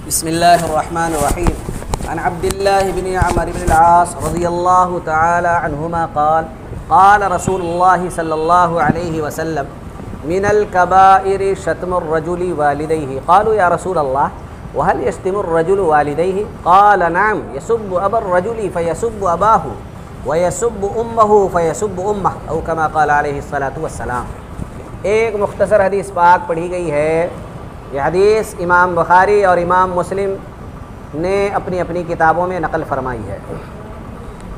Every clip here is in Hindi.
बिस्मिल्लाहिर्रहमानिर्रहीम अन अब्दिल्लाह इब्न अमर इब्न अल-आस रज़ियल्लाहु तआला अन्हुमा क़ाल रसूलुल्लाह सल्लल्लाहु अलैहि वसल्लम मिनल कबाइरि शत्मुर रजुली वालिदैहि क़ालू या रसूलल्लाह व हल यश्तिमुर रजुलु वालिदैहि क़ाल नअम यसुब्बु अबर रजुली फयसुब्बु अबाहु व यसुब्बु उम्महु फयसुब्बु उम्मह औ कमा क़ाल अलैहि सलातु वस्सलाम। एक मुख्तसर हदीस पाक पढ़ी गई है। यह हदीस इमाम बुखारी और इमाम मुस्लिम ने अपनी अपनी किताबों में नकल फरमाई है।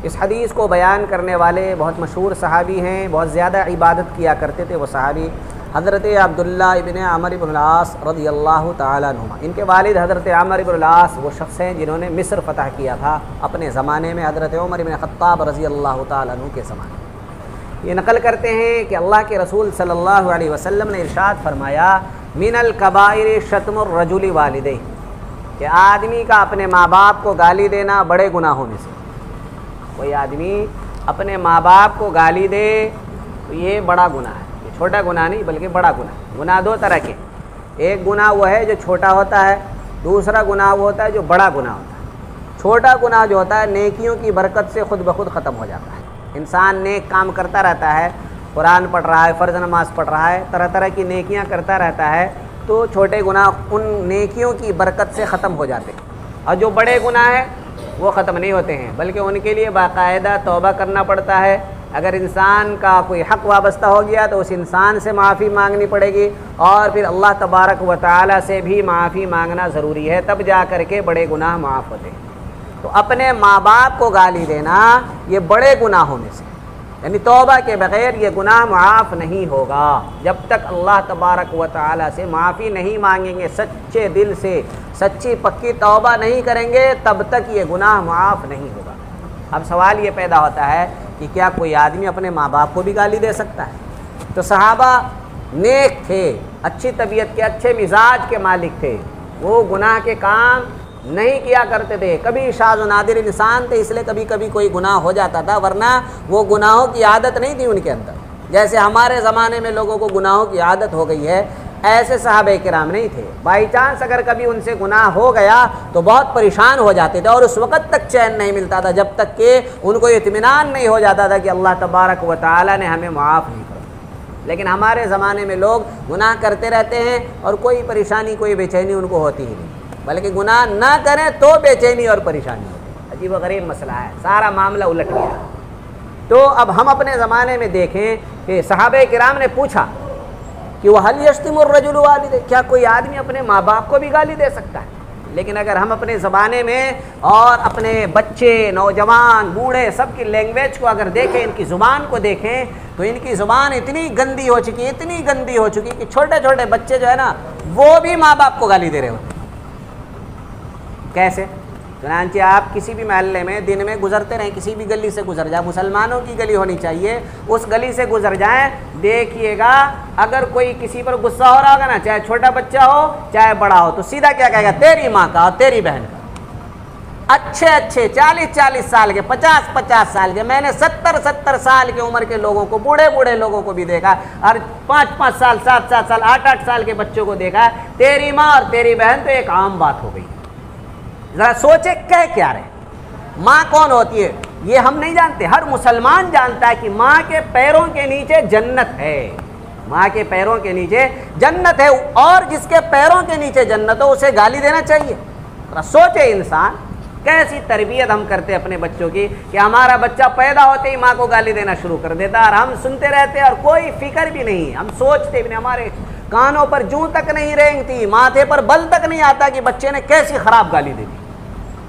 इस हदीस को बयान करने वाले बहुत मशहूर सहाबी हैं, बहुत ज़्यादा इबादत किया करते थे। वो सहाबी हज़रत अब्दुल्लाह इब्न अमर इब्न अल-आस रज़ियल्लाहु तआला अन्हुमा। इनके वालिद हज़रत अमर इब्न अल-आस वो शख्स हैं जिन्होंने मिस्र फ़तह किया था अपने ज़माने में, हज़रत उमर इब्न ख़त्ताब रज़ियल्लाहु तआला अन्हु के ज़माने। ये नकल करते हैं कि अल्लाह के रसूल सल्लल्लाहु अलैहि वसल्लम ने इरशाद फरमाया मिनल कबाइर शत्मुर रजुली वालिदै, कि आदमी का अपने माँ बाप को गाली देना बड़े गुनाहों में से। कोई आदमी अपने माँ बाप को गाली दे तो ये बड़ा गुनाह है। ये छोटा गुनाह नहीं बल्कि बड़ा गुनाह। गुनाह दो तरह के, एक गुनाह वो है जो छोटा होता है, दूसरा गुनाह वो होता है जो बड़ा गुनाह होता है। छोटा गुनाह जो होता है नेकियों की बरकत से खुद ब खुद ख़त्म हो जाता है। इंसान नेक काम करता रहता है, कुरान पढ़ रहा है, फ़र्ज़ नमाज़ पढ़ रहा है, तरह तरह की नेकियां करता रहता है, तो छोटे गुनाह उन नेकियों की बरकत से ख़त्म हो जाते हैं। और जो बड़े गुनाह हैं वो ख़त्म नहीं होते हैं, बल्कि उनके लिए बाकायदा तौबा करना पड़ता है। अगर इंसान का कोई हक़ वाबस्ता हो गया तो उस इंसान से माफ़ी मांगनी पड़ेगी और फिर अल्लाह तबारक व तआला से भी माफ़ी मांगना ज़रूरी है, तब जा कर के बड़े गुनाह माफ़ होते हैं। तो अपने माँ बाप को गाली देना ये बड़े गुनाहों में से, यानी तौबा के बग़ैर ये गुनाह माफ़ नहीं होगा। जब तक अल्लाह तबारक व तआला से माफ़ी नहीं मांगेंगे, सच्चे दिल से सच्ची पक्की तौबा नहीं करेंगे, तब तक ये गुनाह माफ़ नहीं होगा। अब सवाल ये पैदा होता है कि क्या कोई आदमी अपने माँ बाप को भी गाली दे सकता है? तो सहाबा नेक थे, अच्छी तबीयत के, अच्छे मिजाज के मालिक थे, वो गुनाह के काम नहीं किया करते थे। कभी शाज़ नादिर इंसान थे, इसलिए कभी कभी कोई गुनाह हो जाता था, वरना वो गुनाहों की आदत नहीं थी उनके अंदर। जैसे हमारे ज़माने में लोगों को गुनाहों की आदत हो गई है, ऐसे सहाबा किराम नहीं थे। बाई चांस अगर कभी उनसे गुनाह हो गया तो बहुत परेशान हो जाते थे और उस वक़्त तक चैन नहीं मिलता था जब तक कि उनको इत्मीनान नहीं हो जाता था कि अल्लाह तबारक व तआला ने हमें माफ़ नहीं किया। लेकिन हमारे ज़माने में लोग गुनाह करते रहते हैं और कोई परेशानी, कोई बेचैनी उनको होती ही नहीं, बल्कि गुनाह ना करें तो बेचैनी और परेशानी होती है। अजीब व गरीब मसला है, सारा मामला उलट गया। तो अब हम अपने ज़माने में देखें कि सहाबे किराम ने पूछा कि वह हल यश्तिमुर रजुलु वालिदै, क्या कोई आदमी अपने माँ बाप को भी गाली दे सकता है? लेकिन अगर हम अपने ज़माने में और अपने बच्चे, नौजवान, बूढ़े सबकी लैंग्वेज को अगर देखें, इनकी ज़ुबान को देखें, तो इनकी ज़ुबान इतनी गंदी हो चुकी है, इतनी गंदी हो चुकी कि छोटे छोटे बच्चे जो है ना वो भी माँ बाप को गाली दे रहे होते। कैसे? चुनांचे आप किसी भी मोहल्ले में दिन में गुजरते रहें, किसी भी गली से गुजर जाए, मुसलमानों की गली होनी चाहिए, उस गली से गुजर जाएं, देखिएगा अगर कोई किसी पर गुस्सा हो रहा होगा ना, चाहे छोटा बच्चा हो चाहे बड़ा हो, तो सीधा क्या कहेगा? तेरी माँ का और तेरी बहन का। अच्छे अच्छे 40-40 साल के, 50-50 साल के, मैंने 70-70 साल की उम्र के लोगों को, बूढ़े बूढ़े लोगों को भी देखा, और 5-5 साल, 7-7 साल, 8-8 साल के बच्चों को देखा, तेरी माँ और तेरी बहन तो एक आम बात हो गई। ज़रा सोचे कह क्या रहे? माँ कौन होती है ये हम नहीं जानते। हर मुसलमान जानता है कि माँ के पैरों के नीचे जन्नत है, माँ के पैरों के नीचे जन्नत है, और जिसके पैरों के नीचे जन्नत हो उसे गाली देना चाहिए? ज़रा सोचे इंसान, कैसी तरबियत हम करते हैं अपने बच्चों की कि हमारा बच्चा पैदा होते ही माँ को गाली देना शुरू कर देता, और हम सुनते रहते हैं और कोई फिक्र भी नहीं, हम सोचते भी नहीं, हमारे कानों पर जूं तक नहीं रेंगती, माथे पर बल तक नहीं आता कि बच्चे ने कैसी ख़राब गाली दे दी।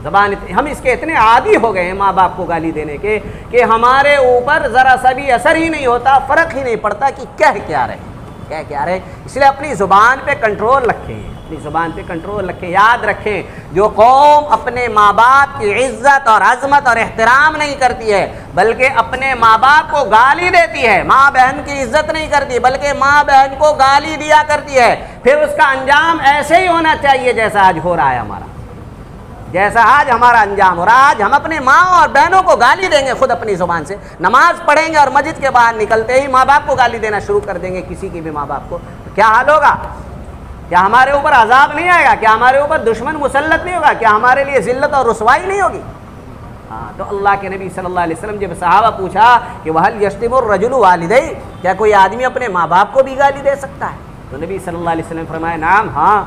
ज़बान, हम इसके इतने आदी हो गए हैं माँ बाप को गाली देने के कि हमारे ऊपर ज़रा सा भी असर ही नहीं होता, फ़र्क ही नहीं पड़ता कि कह क्या रहे। इसलिए अपनी ज़ुबान पे कंट्रोल रखें, अपनी ज़ुबान पे कंट्रोल रखें। याद रखें, जो कौम अपने माँ बाप की इज़्ज़त और अज़मत और एहतराम नहीं करती है, बल्कि अपने माँ बाप को गाली देती है, माँ बहन की इज़्ज़त नहीं करती बल्कि माँ बहन को गाली दिया करती है, फिर उसका अंजाम ऐसे ही होना चाहिए जैसा आज हो रहा है हमारा, जैसा आज हमारा अंजाम हो रहा है। आज हम अपने माँ और बहनों को गाली देंगे खुद अपनी ज़ुबान से, नमाज पढ़ेंगे और मस्जिद के बाहर निकलते ही माँ बाप को गाली देना शुरू कर देंगे, किसी की भी माँ बाप को, तो क्या हाल होगा? क्या हमारे ऊपर अजाब नहीं आएगा? क्या हमारे ऊपर दुश्मन मुसल्लत नहीं होगा? क्या हमारे लिए जिल्लत और रुसवाई नहीं होगी? हाँ, तो अल्लाह के नबी सल्लल्लाहु अलैहि वसल्लम जब सहाबा पूछा कि वहल यश्तिमुर रजुलु वालिदै, क्या कोई आदमी अपने माँ बाप को भी गाली दे सकता है? तो नबी सल्लल्लाहु अलैहि वसल्लम फरमाया नाम, हाँ,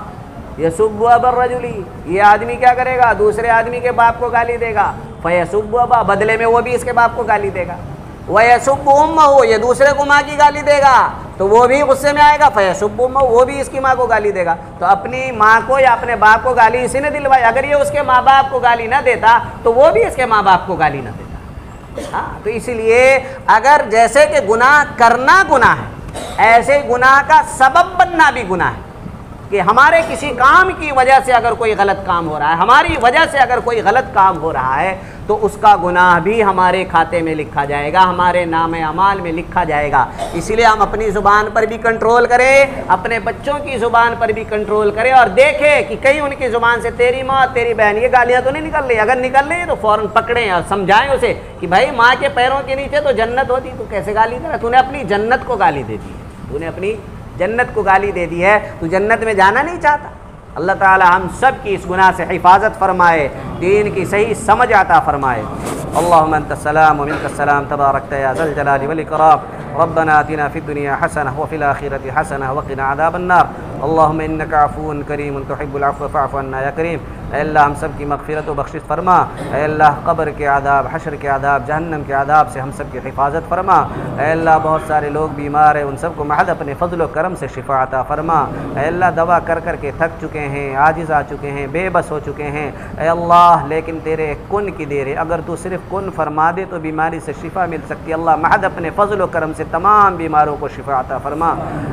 यसुब्बु अबर रजुली, ये आदमी क्या करेगा? दूसरे आदमी के बाप को गाली देगा। फयसुब्बु अबा, बदले में वो भी इसके बाप को गाली देगा। वयसुब्बु उम्महु, ये दूसरे को माँ की गाली देगा तो वो भी गुस्से में आएगा। फयसुब्बु उम्महु, वो भी इसकी माँ को गाली देगा। तो अपनी माँ को या अपने बाप को गाली इसी ने दिलवाई। अगर ये उसके माँ बाप को गाली ना देता तो वो भी इसके माँ बाप को गाली ना देता। हाँ, तो इसीलिए अगर जैसे कि गुनाह करना गुनाह है, ऐसे गुनाह का सबब बनना भी गुनाह है। कि हमारे किसी काम की वजह से अगर कोई गलत काम हो रहा है, हमारी वजह से अगर कोई गलत काम हो रहा है, तो उसका गुनाह भी हमारे खाते में लिखा जाएगा, हमारे नाम अमाल में लिखा जाएगा। इसीलिए हम अपनी ज़ुबान पर भी कंट्रोल करें, अपने बच्चों की ज़ुबान पर भी कंट्रोल करें और देखें कि कहीं उनकी ज़ुबान से तेरी माँ, तेरी बहन, ये गालियाँ तो नहीं निकल रही। अगर निकल रही तो फ़ौरन पकड़ें और समझाएं उसे कि भाई माँ के पैरों के नीचे तो जन्नत होती, तू कैसे गाली दे रहा? तूने अपनी जन्नत को गाली दे दी है, तूने अपनी जन्नत को गाली दे दी है, तू जन्नत में जाना नहीं चाहता। अल्लाह ताला हम सब की इस गुनाह से हिफाजत फरमाए, दीन की सही समझ आता फरमाए। अल्लाहुम्मा अंतस सलाम व मिनकस सलाम तबारकत या ज़ल जलाली वल इकराम। रब्बना आतिना फिद दुनिया हसनह व फिल आखिरति हसनह व क़िना अज़ाबन नार। अल्लाहुम्मा इन्नका अफ़ुव्वुन करीमुन तुहिब्बुल अफ़्व फ़अफ़ु अन्ना या करीम। ऐ अल्लाह हम सब की मग़फ़िरत व बख़्शिश फरमा। ऐ अल्लाह क़ब्र के आदाब, हश्र के आदाब, जहन्नम के आदाब से हम सब की हिफाजत फरमा। ऐ अल्लाह बहुत सारे लोग बीमार हैं, उन सबको महद अपने फ़ज़्ल व करम से शिफ़ा अता फरमा। ऐ अल्लाह दवा कर कर के थक चुके हैं, आजिज़ आ चुके हैं, बेबस हो चुके हैं। ऐ अल्लाह लेकिन तेरे कुन की देर है, अगर तू सिर्फ़ कुन फरमा दे तो बीमारी से शिफ़ा मिल सकती है। अल्लाह महद अपने फ़ज़्ल व करम से तमाम बीमारों को शिफ़ा अता फरमा।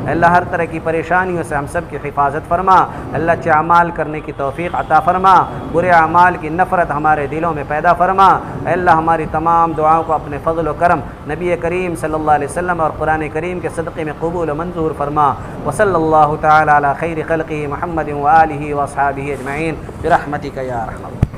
अल्लाह हर तरह की परेशानियों से हम सब की हिफाजत फरमा। अल्लाह अच्छे अमाल करने की तौफ़ीक़ अता फरमा, बुरे अमाल की नफ़रत हमारे दिलों में पैदा फरमा। अल्लाह हमारी तमाम दुआओं को अपने फ़ज़्ल व करम, नबी करीम सल्लल्लाहु अलैहि वसल्लम और कुरान करीम के सदक़े में कबूल व मंजूर फरमा। व सल्लल्लाहु तआला अला खैरि ख़ल्क़िही मुहम्मदिन व आलिहि व अस्हाबिही अजमईन बिरहमतिका या रहमान।